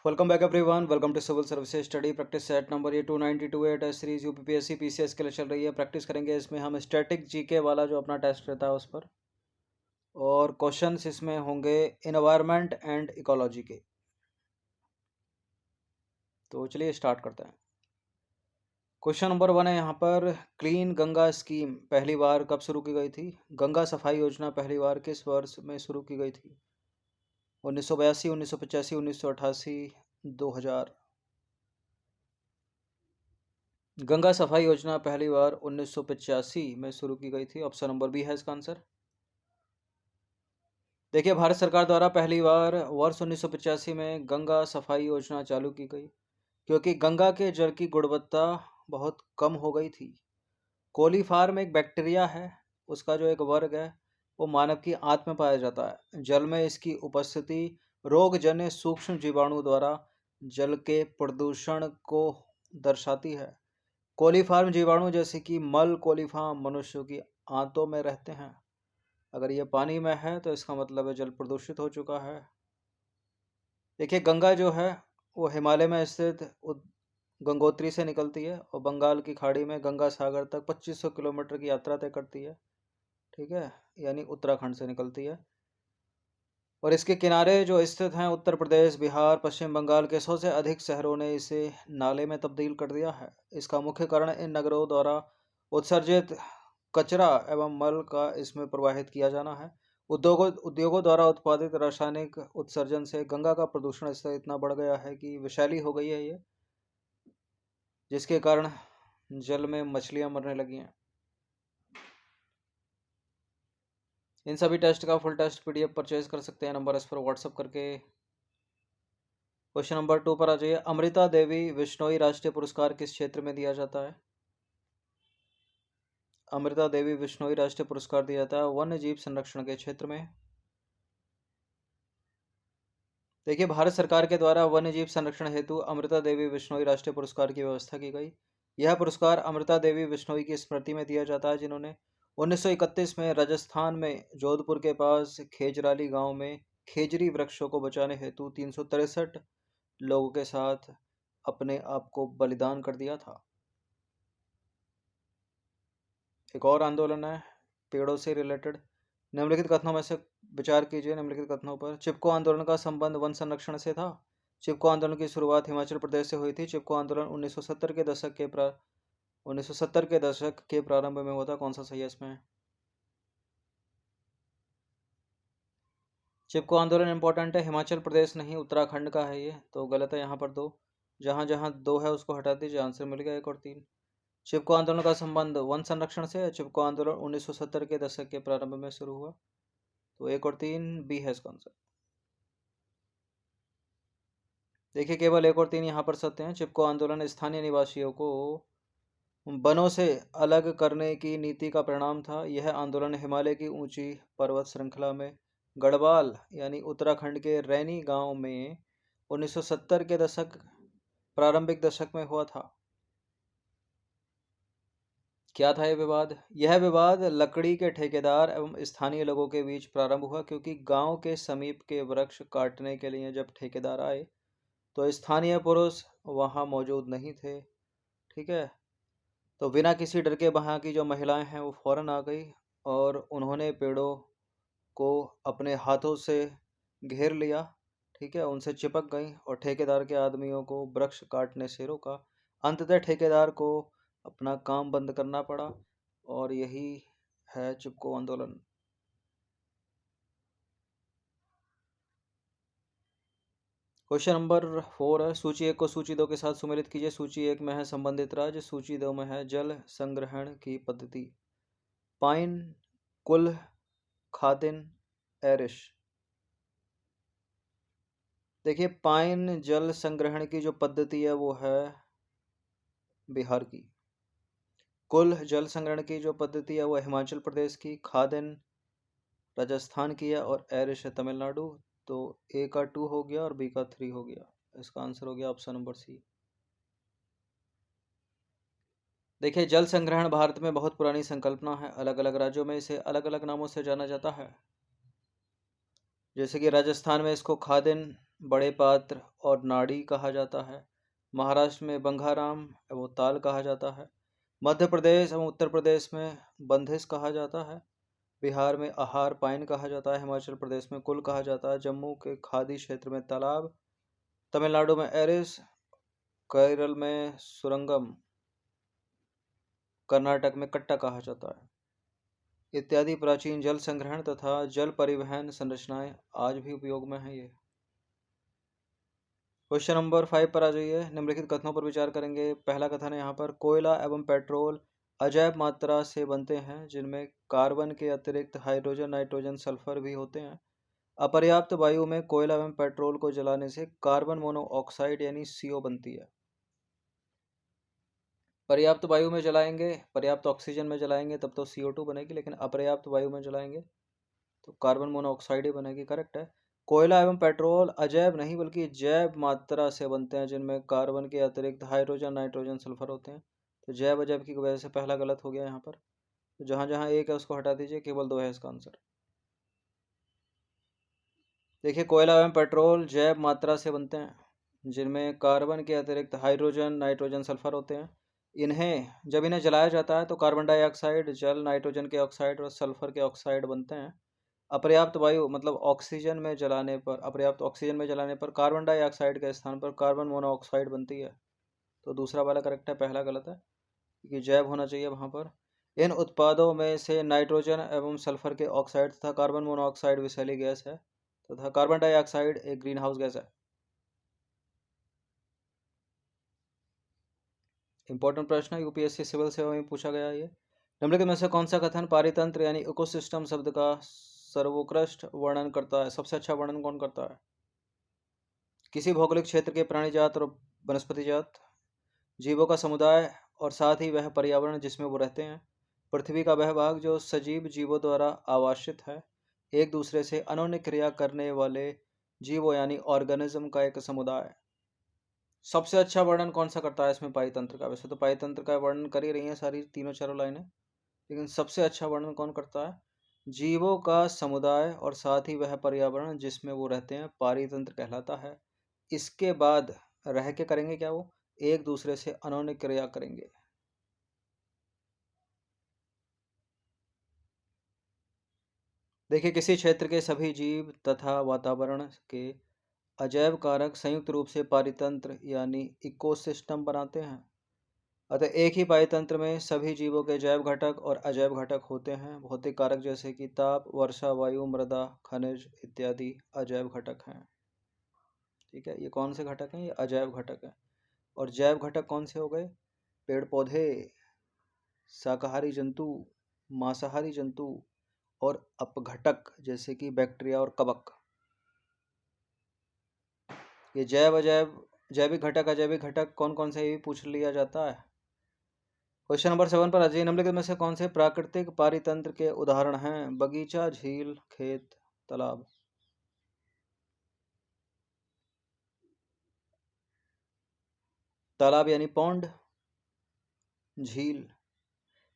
Welcome back everyone. Welcome to civil services study practice set number ये 292 है। Test series UPPSC PCS के लिए चल रही है। प्रैक्टिस करेंगे इसमें हम स्टैटिक जीके वाला जो अपना टेस्ट रहता है उस पर, और क्वेश्चंस इसमें होंगे एनवायरनमेंट एंड इकोलॉजी के। तो चलिए स्टार्ट करते हैं। क्वेश्चन नंबर 1 है यहाँ पर, क्लीन गंगा स्कीम पहली बार कब शुरू की गई थी? गंगा सफाई योजना पहली बार किस वर्ष में शुरू की गई थी? 1982, 1985, 1988, 2000। गंगा सफाई योजना पहली बार 1985 में शुरू की गई थी। ऑप्शन नंबर बी है इसका आंसर। देखिए, भारत सरकार द्वारा पहली बार वर्ष 1985 में गंगा सफाई योजना चालू की गई क्योंकि गंगा के जल की गुणवत्ता बहुत कम हो गई थी। कोलीफार्म एक बैक्टीरिया है, उसका जो एक वर्ग है वो मानव की आंत में पाया जाता है। जल में इसकी उपस्थिति रोगजन्य सूक्ष्म जीवाणु द्वारा जल के प्रदूषण को दर्शाती है। कोलीफार्म जीवाणु जैसे कि मल कोलीफार्म मनुष्यों की आंतों में रहते हैं। अगर ये पानी में है तो इसका मतलब है जल प्रदूषित हो चुका है। देखिए, गंगा जो है वो हिमालय में स्थित गंगोत्री से निकलती है और बंगाल की खाड़ी में गंगा सागर तक 2500 किलोमीटर की यात्रा तय करती है। ठीक है, यानी उत्तराखंड से निकलती है। और इसके किनारे जो स्थित हैं उत्तर प्रदेश, बिहार, पश्चिम बंगाल के 100 से अधिक शहरों ने इसे नाले में तब्दील कर दिया है। इसका मुख्य कारण इन नगरों द्वारा उत्सर्जित कचरा एवं मल का इसमें प्रवाहित किया जाना है। उद्योगों द्वारा उत्पादित रासायनिक उत्सर्जन से गंगा का प्रदूषण स्तर इतना बढ़ गया है कि विषैली हो गई है ये, जिसके कारण जल में मछलियां मरने लगी हैं। इन सभी टेस्ट का फुल टेस्ट पीडीएफ परचेज कर सकते हैं नंबर इस पर व्हाट्सअप करके। क्वेश्चन नंबर 2 पर आ जाइए। अमृता देवी बिश्नोई राष्ट्रीय पुरस्कार किस क्षेत्र में दिया जाता है? अमृता देवी बिश्नोई राष्ट्रीय पुरस्कार दिया जाता है वन्य जीव संरक्षण के क्षेत्र में। देखिए, भारत सरकार के द्वारा वन्य जीव संरक्षण हेतु अमृता देवी बिश्नोई राष्ट्रीय पुरस्कार की व्यवस्था की गई। यह पुरस्कार अमृता देवी बिश्नोई की स्मृति में दिया जाता है, जिन्होंने 1931 में राजस्थान में जोधपुर के पास खेजराली गांव में खेजरी वृक्षों को बचाने हेतु 363 लोगों के साथ अपने आप को बलिदान कर दिया था। एक और आंदोलन है पेड़ों से रिलेटेड। निम्नलिखित कथनों में से विचार कीजिए। निम्नलिखित कथनों पर, चिपको आंदोलन का संबंध वन संरक्षण से था। चिपको आंदोलन की शुरुआत हिमाचल प्रदेश से हुई थी। चिपको आंदोलन 1970 के दशक के प्रारंभ में हुआ था। कौन सा सही है इसमें? चिपको आंदोलन इंपॉर्टेंट है, हिमाचल प्रदेश नहीं उत्तराखंड का है ये, तो गलत है यहाँ पर दो। जहाँ जहाँ दो है उसको हटा दीजिए, आंसर मिल गया 1 और 3। चिपको आंदोलन का संबंध वन संरक्षण से है। चिपको आंदोलन 1970 के दशक के प्रारंभ में शुरू हुआ, तो 1 और 3 बी है इसका आंसर। देखिए, केवल 1 और 3 यहाँ पर सत्य हैं। चिपको आंदोलन स्थानीय निवासियों को वनों से अलग करने की नीति का परिणाम था। यह आंदोलन हिमालय की ऊंची पर्वत श्रृंखला में गढ़वाल यानी उत्तराखंड के रैनी गांव में 1970 के प्रारंभिक दशक में हुआ था। क्या था यह विवाद? यह विवाद लकड़ी के ठेकेदार एवं स्थानीय लोगों के बीच प्रारंभ हुआ, क्योंकि गांव के समीप के वृक्ष काटने के लिए जब ठेकेदार आए तो स्थानीय पुरुष वहां मौजूद नहीं थे। ठीक है, तो बिना किसी डर के वहाँ की जो महिलाएं हैं वो फौरन आ गई और उन्होंने पेड़ों को अपने हाथों से घेर लिया। ठीक है, उनसे चिपक गई और ठेकेदार के आदमियों को वृक्ष काटने से रोका। अंततः ठेकेदार को अपना काम बंद करना पड़ा और यही है चिपको आंदोलन। क्वेश्चन नंबर 4 है, सूची 1 को सूची 2 के साथ सुमेलित कीजिए। सूची 1 में है संबंधित राज्य, सूची 2 में है जल संग्रहण की पद्धति। पाइन, कुल, खादिन, एरिश। देखिए, पाइन जल संग्रहण की जो पद्धति है वो है बिहार की। कुल जल संग्रहण की जो पद्धति है वो हिमाचल प्रदेश की। खादिन राजस्थान की है और एरिश है तमिलनाडु। तो ए का 2 हो गया और बी का 3 हो गया। इसका आंसर हो गया ऑप्शन नंबर सी। देखिए, जल संग्रहण भारत में बहुत पुरानी संकल्पना है। अलग अलग राज्यों में इसे अलग अलग नामों से जाना जाता है। जैसे कि राजस्थान में इसको खादिन, बड़े पात्र और नाड़ी कहा जाता है। महाराष्ट्र में बंघाराम एवं ताल कहा जाता है। मध्य प्रदेश एवं उत्तर प्रदेश में बंधिस कहा जाता है। बिहार में आहार पाइन कहा जाता है। हिमाचल प्रदेश में कुल कहा जाता है। जम्मू के खाड़ी क्षेत्र में तालाब, तमिलनाडु में एरिस, केरल में सुरंगम, कर्नाटक में कट्टा कहा जाता है इत्यादि। प्राचीन जल संग्रहण तथा जल परिवहन संरचनाएं आज भी उपयोग में है। ये क्वेश्चन नंबर 5 पर आ जाइए। निम्नलिखित कथनों पर विचार करेंगे। पहला कथन है यहाँ पर, कोयला एवं पेट्रोल अजैव मात्रा से बनते हैं जिनमें कार्बन के अतिरिक्त हाइड्रोजन, नाइट्रोजन, सल्फर भी होते हैं। अपर्याप्त वायु में कोयला एवं पेट्रोल को जलाने से कार्बन मोनोऑक्साइड यानी CO बनती है। पर्याप्त वायु में जलाएंगे, पर्याप्त ऑक्सीजन में जलाएंगे तब तो CO2 बनेगी, लेकिन अपर्याप्त वायु में जलाएंगे तो कार्बन मोनोऑक्साइड ही बनेगी। करेक्ट है। कोयला एवं पेट्रोल अजैव नहीं बल्कि जैव मात्रा से बनते हैं जिनमें कार्बन के अतिरिक्त हाइड्रोजन, नाइट्रोजन, सल्फर होते हैं। तो जैव अजैव की वजह से पहला गलत हो गया यहाँ पर। तो जहां जहां एक है उसको हटा दीजिए, केवल 2 है इसका आंसर। देखिए, कोयला एवं पेट्रोल जैव मात्रा से बनते हैं जिनमें कार्बन के अतिरिक्त हाइड्रोजन, नाइट्रोजन, सल्फर होते हैं। जब इन्हें जलाया जाता है तो कार्बन डाइऑक्साइड, जल, नाइट्रोजन के ऑक्साइड और सल्फर के ऑक्साइड बनते हैं। अपर्याप्त वायु मतलब अपर्याप्त ऑक्सीजन में जलाने पर कार्बन डाइऑक्साइड के स्थान पर कार्बन मोनोऑक्साइड बनती है। तो दूसरा वाला करेक्ट है, पहला गलत है क्योंकि जैव होना चाहिए वहां पर। इन उत्पादों में से नाइट्रोजन एवं सल्फर के ऑक्साइड तथा कार्बन मोनोऑक्साइड विषैली गैस है तथा कार्बन डाइऑक्साइड एक ग्रीन हाउस गैस है। इंपॉर्टेंट प्रश्न है, यूपीएससी सिविल सेवा में पूछा गया है ये। निम्नलिखित में से कौन सा कथन पारितंत्र यानी इकोसिस्टम शब्द का सर्वोत्कृष्ट वर्णन करता है? सबसे अच्छा वर्णन कौन करता है? किसी भौगोलिक क्षेत्र के प्राणी जात और वनस्पति जात, जीवों का समुदाय और साथ ही वह पर्यावरण जिसमें वो रहते हैं, पृथ्वी का वह भाग जो सजीव जीवों द्वारा आवासित है, एक दूसरे से अनोन्य क्रिया करने वाले जीवों यानी ऑर्गेनिज्म का एक समुदाय। सबसे अच्छा वर्णन कौन सा करता है इसमें पारितंत्र का? वैसे तो पारितंत्र का वर्णन कर ही रही है सारी तीनों चारों लाइनें, लेकिन सबसे अच्छा वर्णन कौन करता है? जीवों का समुदाय और साथ ही वह पर्यावरण जिसमें वो रहते हैं पारितंत्र कहलाता है। इसके बाद रह के करेंगे क्या? वो एक दूसरे से अनोन्य क्रिया करेंगे। देखिए, किसी क्षेत्र के सभी जीव तथा वातावरण के अजैव कारक संयुक्त रूप से पारितंत्र यानी इकोसिस्टम बनाते हैं। अतः एक ही पारितंत्र में सभी जीवों के जैव घटक और अजैव घटक होते हैं। भौतिक कारक जैसे कि ताप, वर्षा, वायु, मृदा, खनिज इत्यादि अजैव घटक हैं। ठीक है, ये कौन से घटक हैं? ये अजैव घटक हैं। और जैव घटक कौन से हो गए? पेड़ पौधे, शाकाहारी जंतु, मांसाहारी जंतु और अपघटक जैसे कि बैक्टीरिया और कवक। ये जैव अजैव, जैविक घटक, अजैविक घटक कौन कौन से, ये भी पूछ लिया जाता है। क्वेश्चन नंबर 7 पर अजय, निम्नलिखित में से कौन से प्राकृतिक पारितंत्र के उदाहरण हैं? बगीचा, झील, खेत, तालाब। तालाब यानी पौंड, झील।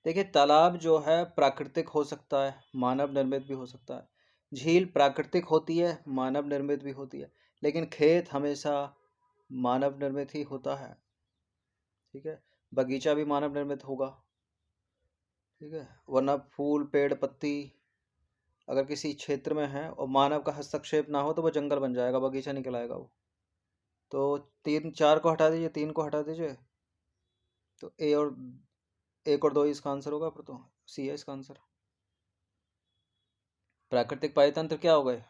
देखिए, तालाब जो है प्राकृतिक हो सकता है, मानव निर्मित भी हो सकता है। झील प्राकृतिक होती है, मानव निर्मित भी होती है, लेकिन खेत हमेशा मानव निर्मित ही होता है। ठीक है, बगीचा भी मानव निर्मित होगा। ठीक है, वरना फूल, पेड़, पत्ती अगर किसी क्षेत्र में है और मानव का हस्तक्षेप ना हो तो वो जंगल बन जाएगा, बगीचा नहीं कहलाएगा वो। तो 3 4 को हटा दीजिए, 3 को हटा दीजिए, तो ए और 1 और 2 इसका आंसर होगा, फिर तो सी है इसका आंसर। प्राकृतिक पारितंत्र क्या हो गए?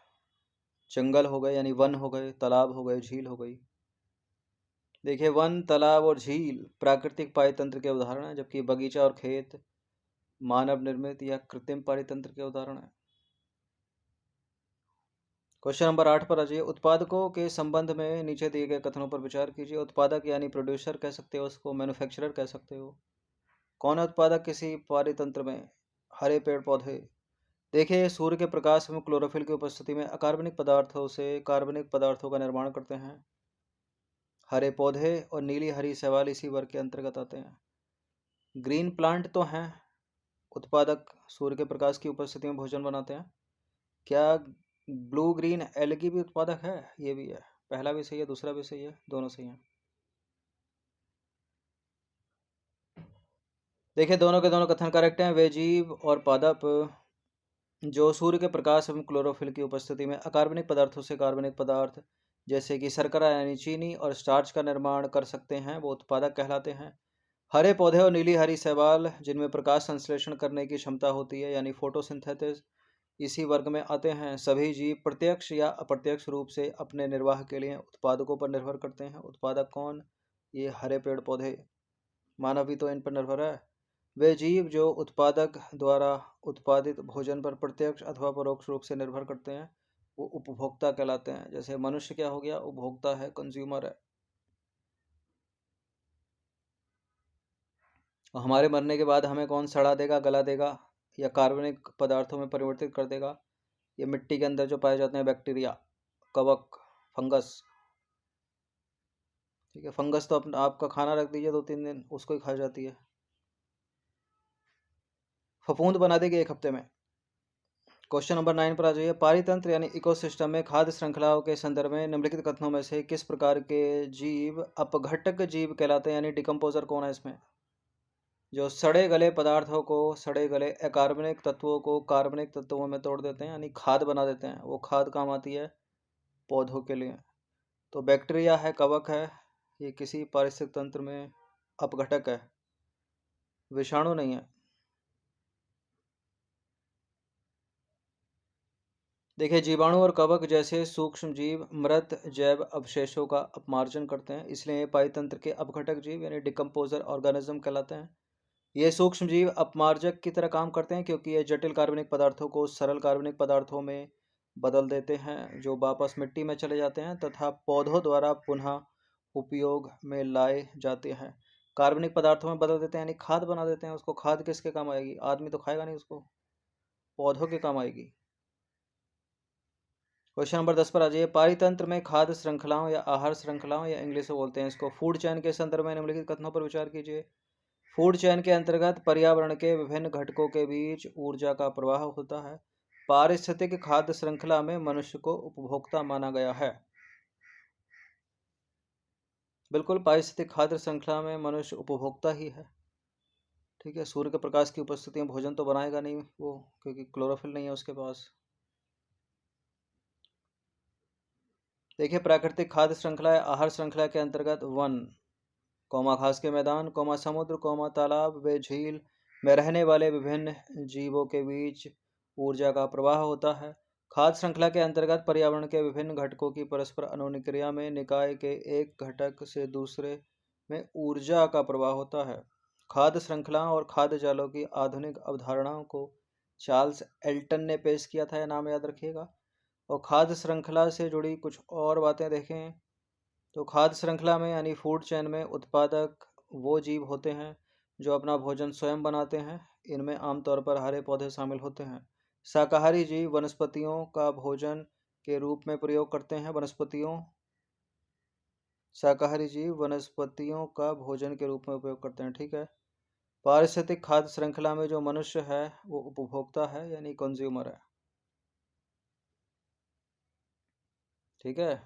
जंगल हो गए यानी वन हो गए, तालाब हो गए, झील हो गई। देखिए, वन, तालाब और झील प्राकृतिक पारितंत्र के उदाहरण हैं, जबकि बगीचा और खेत मानव निर्मित या कृत्रिम पारितंत्र के उदाहरण हैं। क्वेश्चन नंबर 8 पर आ जाइए। उत्पादकों के संबंध में नीचे दिए गए कथनों पर विचार कीजिए। उत्पादक यानी प्रोड्यूसर कह सकते हो उसको, मैन्युफैक्चरर कह सकते हो। कौन है उत्पादक किसी पारितंत्र में? हरे पेड़ पौधे। देखिए, सूर्य के प्रकाश में क्लोरोफिल की उपस्थिति में अकार्बनिक पदार्थों से कार्बनिक पदार्थों का निर्माण करते हैं। हरे पौधे और नीली हरी शैवाल इसी वर्ग के अंतर्गत आते हैं। ग्रीन प्लांट तो हैं उत्पादक, सूर्य के प्रकाश की उपस्थिति में भोजन बनाते हैं। क्या ब्लू ग्रीन एल्गी भी उत्पादक है, ये भी है। पहला भी सही है, दूसरा भी सही है, दोनों सही है। देखिए दोनों के दोनों कथन करेक्ट हैं। वे जीव और पादप जो सूर्य के प्रकाश एवं क्लोरोफिल की उपस्थिति में अकार्बनिक पदार्थों से कार्बनिक पदार्थ जैसे कि शर्करा यानी चीनी और स्टार्च का निर्माण कर सकते हैं, वो उत्पादक कहलाते हैं। हरे पौधे और नीली हरी शैवाल जिनमें प्रकाश संश्लेषण करने की क्षमता होती है यानी फोटोसिंथेसिस, इसी वर्ग में आते हैं। सभी जीव प्रत्यक्ष या अप्रत्यक्ष रूप से अपने निर्वाह के लिए उत्पादकों पर निर्भर करते हैं। उत्पादक कौन? ये हरे पेड़ पौधे, मानव भी तो इन पर निर्भर है। वे जीव जो उत्पादक द्वारा उत्पादित भोजन पर प्रत्यक्ष अथवा परोक्ष रूप से निर्भर करते हैं वो उपभोक्ता कहलाते हैं। जैसे मनुष्य क्या हो गया? उपभोक्ता है, कंज्यूमर है। और हमारे मरने के बाद हमें कौन सड़ा देगा, गला देगा या कार्बनिक पदार्थों में परिवर्तित कर देगा? ये मिट्टी के अंदर जो पाए जाते हैं बैक्टीरिया, कवक, फंगस। ठीक है, फंगस तो अपना आपका खाना रख दीजिए 2-3 दिन उसको ही खा जाती है, फफूंद बना देगी 1 हफ्ते में। क्वेश्चन नंबर 9 पर आ जाइए। पारितंत्र यानी इकोसिस्टम में खाद्य श्रृंखलाओं के संदर्भ में निम्नलिखित कथनों में से किस प्रकार के जीव अपघटक जीव कहलाते हैं, यानी डिकम्पोजर कौन है इसमें? जो सड़े गले पदार्थों को, सड़े गले अकार्बनिक तत्वों को कार्बनिक तत्वों में तोड़ देते हैं यानी खाद बना देते हैं, वो खाद काम आती है पौधों के लिए। तो बैक्टीरिया है, कवक है, ये किसी पारिस्थितिक तंत्र में अपघटक है, विषाणु नहीं है। देखिए जीवाणु और कवक जैसे सूक्ष्म जीव मृत जैव अवशेषों का अपमार्जन करते हैं, इसलिए ये पारितंत्र के अपघटक जीव यानी डिकम्पोजर ऑर्गेनिज्म कहलाते हैं। ये सूक्ष्म जीव अपमार्जक की तरह काम करते हैं क्योंकि ये जटिल कार्बनिक पदार्थों को सरल कार्बनिक पदार्थों में बदल देते हैं जो वापस मिट्टी में चले जाते हैं तथा पौधों द्वारा पुनः उपयोग में लाए जाते हैं। कार्बनिक पदार्थों में बदल देते हैं यानी खाद बना देते हैं उसको। खाद किसके काम आएगी? आदमी तो खाएगा नहीं उसको, पौधों के काम आएगी। क्वेश्चन नंबर 10 पर आ जाइए। पारितंत्र में खाद्य श्रृंखलाओं या आहार श्रृंखलाओं या इंग्लिश में बोलते हैं इसको फूड चैन के संदर्भ में निम्नलिखित कथनों पर विचार कीजिए। फूड चैन के अंतर्गत पर्यावरण के विभिन्न घटकों के बीच ऊर्जा का प्रवाह होता है। पारिस्थितिक खाद्य श्रृंखला में मनुष्य को उपभोक्ता माना गया है। बिल्कुल, पारिस्थितिक खाद्य श्रृंखला में मनुष्य उपभोक्ता ही है। ठीक है, सूर्य के प्रकाश की उपस्थिति में भोजन तो बनाएगा नहीं वो, क्योंकि क्लोरोफिल नहीं है उसके पास। देखिए प्राकृतिक खाद्य श्रृंखला या आहार श्रृंखला के अंतर्गत वन, घास के मैदान, समुद्र, तालाब व झील में रहने वाले विभिन्न जीवों के बीच ऊर्जा का प्रवाह होता है। खाद्य श्रृंखला के अंतर्गत पर्यावरण के विभिन्न घटकों की परस्पर अनुक्रिया में निकाय के एक घटक से दूसरे में ऊर्जा का प्रवाह होता है। खाद्य श्रृंखलाओं और खाद्य जालों की आधुनिक अवधारणाओं को चार्ल्स एल्टन ने पेश किया था, यह नाम याद रखिएगा। और खाद्य श्रृंखला से जुड़ी कुछ और बातें देखें तो खाद्य श्रृंखला में यानी फूड चेन में उत्पादक वो जीव होते हैं जो अपना भोजन स्वयं बनाते हैं। इनमें आमतौर पर हरे पौधे शामिल होते हैं। शाकाहारी जीव वनस्पतियों का भोजन के रूप में प्रयोग करते हैं। शाकाहारी जीव वनस्पतियों का भोजन के रूप में उपयोग करते हैं। ठीक है। पारिस्थितिक खाद्य श्रृंखला में जो मनुष्य है वो उपभोक्ता है यानी कंज्यूमर है। ठीक है,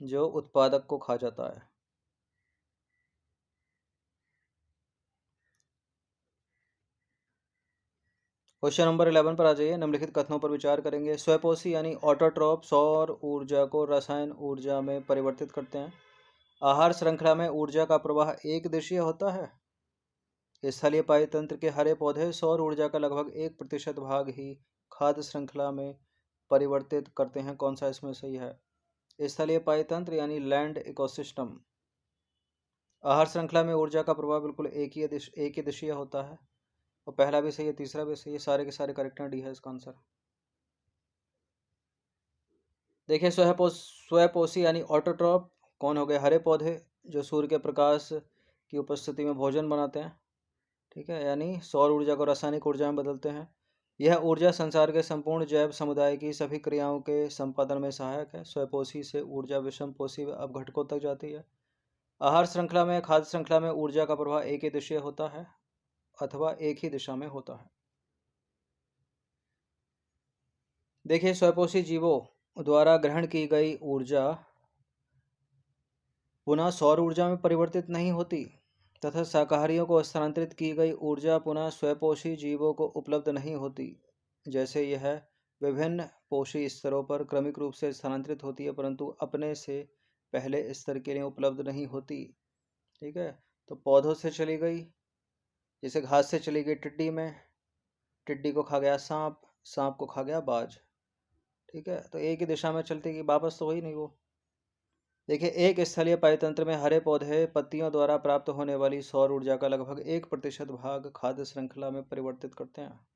जो उत्पादक को खा जाता है। क्वेश्चन नंबर 11 पर आ जाइए। निम्नलिखित कथनों पर विचार करेंगे। स्वपोषी यानी ऑटोट्रॉप सौर ऊर्जा को रसायन ऊर्जा में परिवर्तित करते हैं। आहार श्रृंखला में ऊर्जा का प्रवाह एक दिशीय होता है। स्थलीय पारितंत्र के हरे पौधे सौर ऊर्जा का लगभग 1% भाग ही खाद्य श्रृंखला में परिवर्तित करते हैं। कौन सा इसमें सही है? स्थलीय पारितंत्र यानी लैंड इकोसिस्टम। आहार श्रृंखला में ऊर्जा का प्रवाह बिल्कुल एक ही दिशीय होता है। और पहला भी सही है, तीसरा भी सही है, सारे के सारे करेक्ट हैं। डी है इसका आंसर। देखिए स्वयपोषी यानी ऑटोट्रॉप कौन हो गए? हरे पौधे जो सूर्य के प्रकाश की उपस्थिति में भोजन बनाते हैं। ठीक है, यानी सौर ऊर्जा को रासायनिक ऊर्जा में बदलते हैं। यह ऊर्जा संसार के संपूर्ण जैव समुदाय की सभी क्रियाओं के संपादन में सहायक है। स्वयपोषी से ऊर्जा विषमपोषी व अपघटकों तक जाती है। आहार श्रृंखला में खाद्य श्रृंखला में ऊर्जा का प्रवाह एक ही दिशीय होता है अथवा एक ही दिशा में होता है। देखिए, स्वपोषी जीवों द्वारा ग्रहण की गई ऊर्जा पुनः सौर ऊर्जा में परिवर्तित नहीं होती तथा शाकाहारियों को स्थानांतरित की गई ऊर्जा पुनः स्वपोषी जीवों को उपलब्ध नहीं होती। जैसे यह विभिन्न पोषी स्तरों पर क्रमिक रूप से स्थानांतरित होती है, परंतु अपने से पहले स्तर के लिए उपलब्ध नहीं होती। ठीक है। तो पौधों से चली गई, जैसे घास से चली गई टिड्डी में, टिड्डी को खा गया सांप, सांप को खा गया बाज। ठीक है, तो एक ही दिशा में चलती गई, वापस तो हुई नहीं वो। देखिए, एक स्थलीय पायतंत्र में हरे पौधे पत्तियों द्वारा प्राप्त होने वाली सौर ऊर्जा का लगभग 1% भाग खाद्य श्रृंखला में परिवर्तित करते हैं।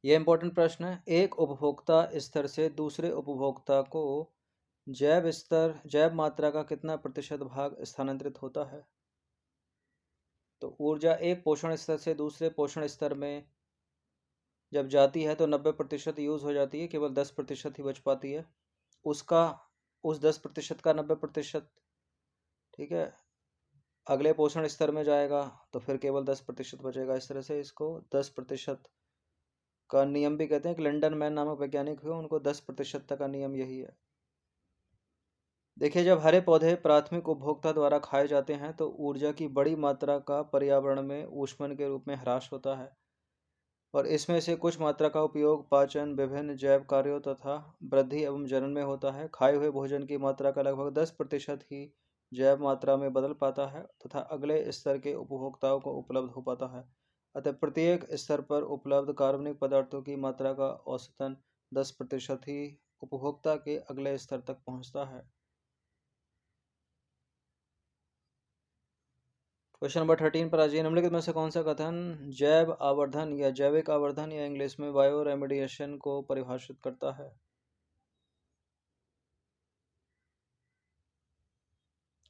यह इंपॉर्टेंट प्रश्न है। एक उपभोक्ता स्तर से दूसरे उपभोक्ता को जैव मात्रा का कितना प्रतिशत भाग स्थानांतरित होता है? तो ऊर्जा एक पोषण स्तर से दूसरे पोषण स्तर में जब जाती है तो 90% यूज हो जाती है, केवल 10% ही बच पाती है। उसका उस 10% का 90%, ठीक है, अगले पोषण स्तर में जाएगा तो फिर केवल 10% बचेगा। इस तरह से इसको 10% का नियम भी कहते हैं। कि लंडन मैन नामक वैज्ञानिक हुए, उनको 10% का नियम यही है। देखिए, जब हरे पौधे प्राथमिक उपभोक्ता द्वारा खाए जाते हैं तो ऊर्जा की बड़ी मात्रा का पर्यावरण में ऊष्मन के रूप में ह्रास होता है और इसमें से कुछ मात्रा का उपयोग पाचन, विभिन्न जैव कार्यों तथा वृद्धि एवं जनन में होता है। खाए हुए भोजन की मात्रा का लगभग 10% ही जैव मात्रा में बदल पाता है तथा अगले स्तर के उपभोक्ताओं को उपलब्ध हो पाता है। अतः प्रत्येक स्तर पर उपलब्ध कार्बनिक पदार्थों की मात्रा का औसतन 10% ही उपभोक्ता के अगले स्तर तक पहुंचता है। क्वेश्चन नंबर 13 पर आ जाइए। निम्नलिखित में से कौन सा कथन जैव आवर्धन या जैविक आवर्धन या इंग्लिश में बायो रेमेडिएशन को परिभाषित करता है?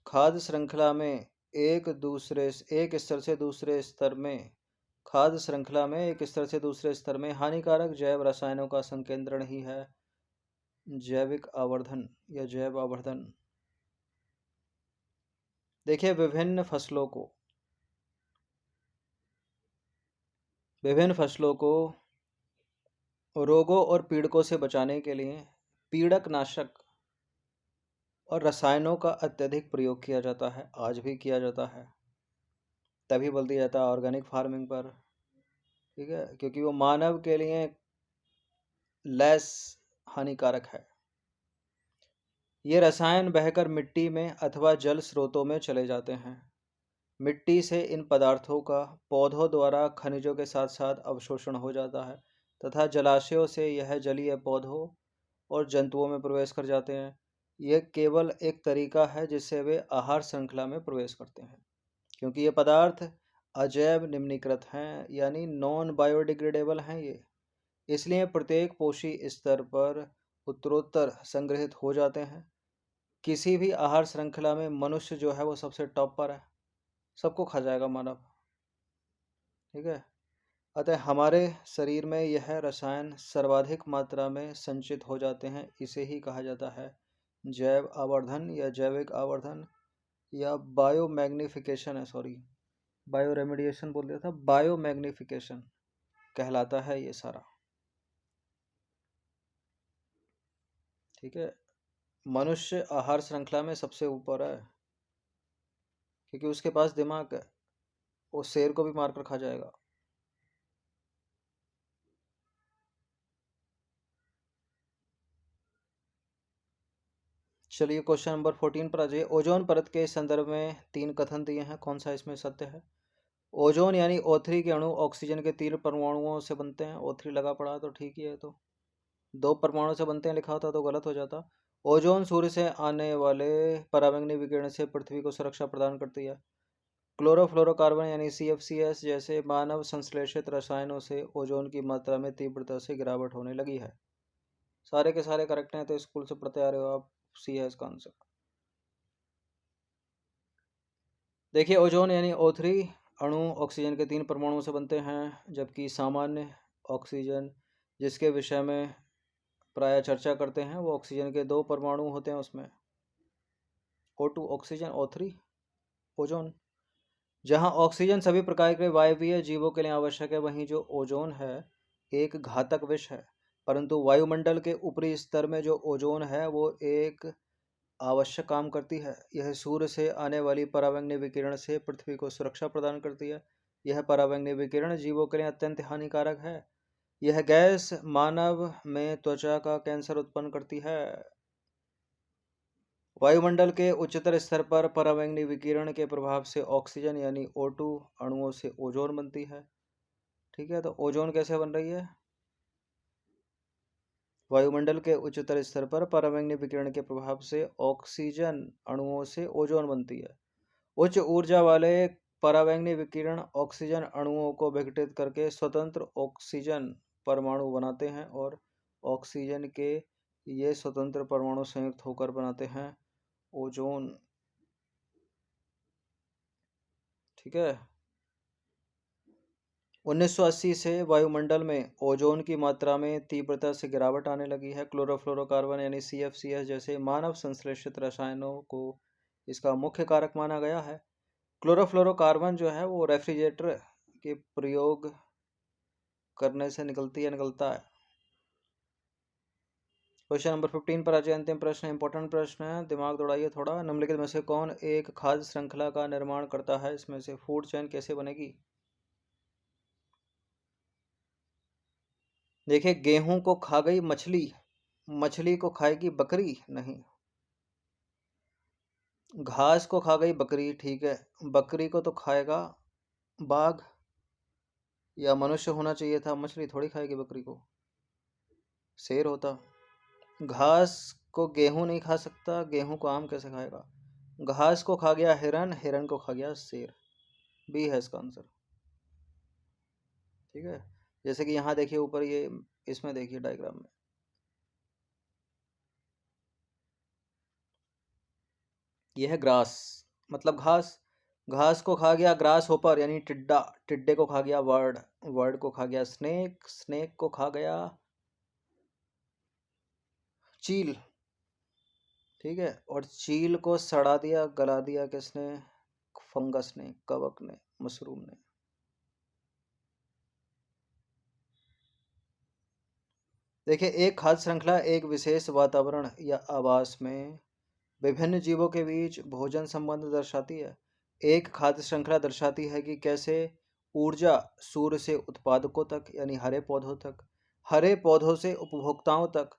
खाद्य श्रृंखला में एक स्तर से दूसरे स्तर में खाद्य श्रृंखला में एक स्तर से दूसरे स्तर में हानिकारक जैव रसायनों का संकेंद्रण ही है जैविक आवर्धन या जैव आवर्धन। देखिए, विभिन्न फसलों को रोगों और पीड़कों से बचाने के लिए पीड़क नाशक और रसायनों का अत्यधिक प्रयोग किया जाता है, आज भी किया जाता है। तभी बल दिया जाता है ऑर्गेनिक फार्मिंग पर। ठीक है, क्योंकि वो मानव के लिए लेस हानिकारक है। ये रसायन बहकर मिट्टी में अथवा जल स्रोतों में चले जाते हैं। मिट्टी से इन पदार्थों का पौधों द्वारा खनिजों के साथ साथ अवशोषण हो जाता है तथा जलाशयों से यह जलीय पौधों और जंतुओं में प्रवेश कर जाते हैं। यह केवल एक तरीका है जिससे वे आहार श्रृंखला में प्रवेश करते हैं, क्योंकि ये पदार्थ अजैव निम्नीकृत हैं, यानी नॉन बायोडिग्रेडेबल हैं ये। इसलिए प्रत्येक पोषी स्तर पर उत्तरोत्तर संग्रहित हो जाते हैं। किसी भी आहार श्रृंखला में मनुष्य जो है वो सबसे टॉप पर है, सबको खा जाएगा मानव। ठीक है। अतः हमारे शरीर में यह रसायन सर्वाधिक मात्रा में संचित हो जाते हैं। इसे ही कहा जाता है जैव आवर्धन या जैविक आवर्धन या बायो मैग्निफिकेशन है, सॉरी बायो रेमेडिएशन बोल दिया था, बायो मैग्निफिकेशन कहलाता है ये सारा। ठीक है। मनुष्य आहार श्रृंखला में सबसे ऊपर है क्योंकि उसके पास दिमाग है, वो शेर को भी मारकर खा जाएगा। चलिए क्वेश्चन नंबर 14 पर आ जाइए। ओजोन परत के संदर्भ में 3 कथन दिए हैं, कौन सा इसमें सत्य है? ओजोन यानी O3 के अणु ऑक्सीजन के 3 परमाणुओं से बनते हैं। O3 लगा पड़ा तो ठीक ही है, तो 2 परमाणु से बनते हैं लिखा होता तो गलत हो जाता। ओजोन सूर्य से आने वाले पराबैंगनी विकिरण से पृथ्वी को सुरक्षा प्रदान करती है। क्लोरोफ्लोरोकार्बन यानी CFCs जैसे मानव संश्लेषित रसायनों से ओजोन की मात्रा में तीव्रता से गिरावट होने लगी है। सारे के सारे करेक्ट हैं, तो स्कूल से पढ़ते आ रहे हो आप, सी है इसका आंसर। देखिए, ओजोन यानी O3 अणु ऑक्सीजन के 3 परमाणुओं से बनते हैं, जबकि सामान्य ऑक्सीजन जिसके विषय में प्राय चर्चा करते हैं वो ऑक्सीजन के 2 परमाणु होते हैं। उसमें O2 ऑक्सीजन, O3 ओजोन। जहां ऑक्सीजन सभी प्रकार के वायवीय जीवों के लिए आवश्यक है, वहीं जो ओजोन है एक घातक विष है, परंतु वायुमंडल के ऊपरी स्तर में जो ओजोन है वो एक आवश्यक काम करती है। यह सूर्य से आने वाली परावैंगनी विकिरण से पृथ्वी को सुरक्षा प्रदान करती है। यह परावैंगनी विकिरण जीवों के लिए अत्यंत हानिकारक है। यह गैस मानव में त्वचा का कैंसर उत्पन्न करती है। वायुमंडल के उच्चतर स्तर पर परावैंगनी विकिरण के प्रभाव से ऑक्सीजन यानी O2 अणुओं से ओजोन बनती है। ठीक है, तो ओजोन कैसे बन रही है? वायुमंडल के उच्चतर स्तर पर परावैंगनी विकिरण के प्रभाव से ऑक्सीजन अणुओं से ओजोन बनती है। उच्च ऊर्जा वाले परावैंगनी विकिरण ऑक्सीजन अणुओं को विघटित करके स्वतंत्र ऑक्सीजन परमाणु बनाते हैं और ऑक्सीजन के ये स्वतंत्र परमाणु संयुक्त होकर बनाते हैं ओजोन। ठीक है, 1980 से वायुमंडल में ओजोन की मात्रा में तीव्रता से गिरावट आने लगी है। क्लोरोफ्लोरोकार्बन यानी CFCs जैसे मानव संश्लेषित रसायनों को इसका मुख्य कारक माना गया है। क्लोरोफ्लोरोकार्बन जो है वो रेफ्रिजरेटर के प्रयोग करने से निकलता है। क्वेश्चन नंबर 15 पर आज अंतिम प्रश्न, इंपॉर्टेंट प्रश्न है, दिमाग दौड़ाइए थोड़ा। निम्नलिखित में से कौन एक खाद्य श्रृंखला का निर्माण करता है? इसमें से फूड चेन कैसे बनेगी? देखिए, गेहूं को खा गई मछली, मछली को खाएगी बकरी नहीं। घास को खा गई बकरी, ठीक है, बकरी को तो खाएगा बाघ या मनुष्य होना चाहिए था, मछली थोड़ी खाएगी बकरी को, शेर होता। घास को गेहूं नहीं खा सकता, गेहूं को आम कैसे खाएगा? घास को खा गया हिरन, हिरन को खा गया शेर। बी है इसका आंसर। ठीक है, जैसे कि यहाँ देखिए ऊपर ये, इसमें देखिए डायग्राम में, ये है ग्रास मतलब घास। घास को खा गया ग्रास होपर यानी टिड्डा, टिड्डे को खा गया वर्ड, वर्ड को खा गया स्नेक, स्नेक को खा गया चील। ठीक है, और चील को सड़ा दिया गला दिया किसने? फंगस ने, कवक ने, मशरूम ने। देखिए, एक खाद्य श्रृंखला एक विशेष वातावरण या आवास में विभिन्न जीवों के बीच भोजन संबंध दर्शाती है। एक खाद्य श्रृंखला दर्शाती है कि कैसे ऊर्जा सूर्य से उत्पादकों तक यानी हरे पौधों तक, हरे पौधों से उपभोक्ताओं तक,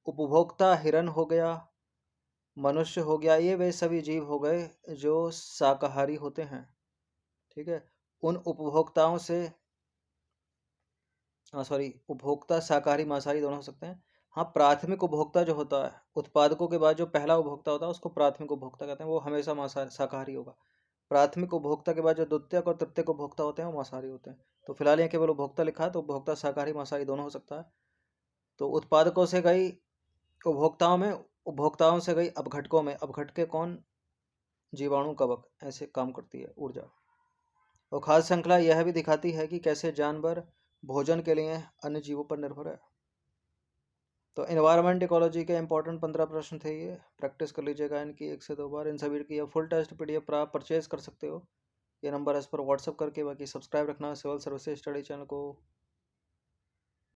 उपभोक्ता हिरन हो गया, मनुष्य हो गया, ये वे सभी जीव हो गए जो शाकाहारी होते हैं। ठीक है, उन उपभोक्ताओं से, सॉरी, उपभोक्ता शाकाहारी मांसाहारी दोनों हो सकते हैं। हाँ, प्राथमिक उपभोक्ता जो होता है, उत्पादकों के बाद जो पहला उपभोक्ता होता है उसको प्राथमिक उपभोक्ता कहते हैं, वो हमेशा मांसाहारी शाकाहारी होगा। प्राथमिक उपभोक्ता के बाद जो द्वितीयक और तृतीयक उपभोक्ता होते हैं वो मांसाहारी होते हैं। तो फिलहाल यहाँ केवल उपभोक्ता लिखा है, तो उपभोक्ता शाकाहारी मांसाहारी दोनों हो सकता है। तो उत्पादकों से गई उपभोक्ताओं में, उपभोक्ताओं से गई अपघटकों में, अपघटके कौन? जीवाणु, कवक, ऐसे काम करती है ऊर्जा। और खाद्य श्रृंखला यह भी दिखाती है कि कैसे जानवर भोजन के लिए अन्य जीवों पर निर्भर है। तो एनवायरनमेंट इकोलॉजी के इंपॉर्टेंट 15 प्रश्न थे, ये प्रैक्टिस कर लीजिएगा इनकी 1 से 2 बार। इन सभी की फुल टेस्ट PDF आप परचेज कर सकते हो, ये नंबर इस पर व्हाट्सअप करके। बाकी सब्सक्राइब रखना सिविल सर्विसेज स्टडी चैनल को।